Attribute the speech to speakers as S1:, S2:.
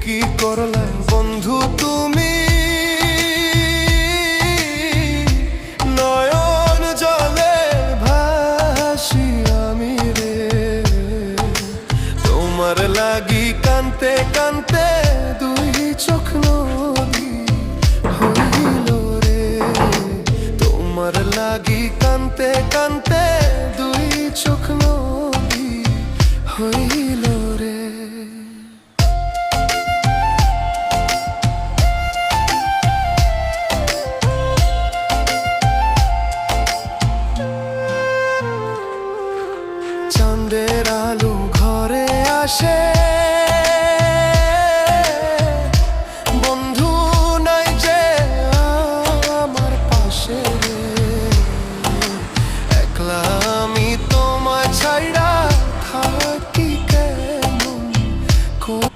S1: কি করলে বন্ধু তুমি, নয়ন জলে ভাসি আমি রে। তোমার লাগি কানতে কানতে দুই চোখ নদী হইল রে। তোমার লাগি কানতে কানতে দুই চোখ নদী হইল রে। চাঁদের আলো ঘরে আসে, বন্ধু নাই যে আমার পাশে। একলা আমি তোমায় ছাইড়া থাকি কেমন করে।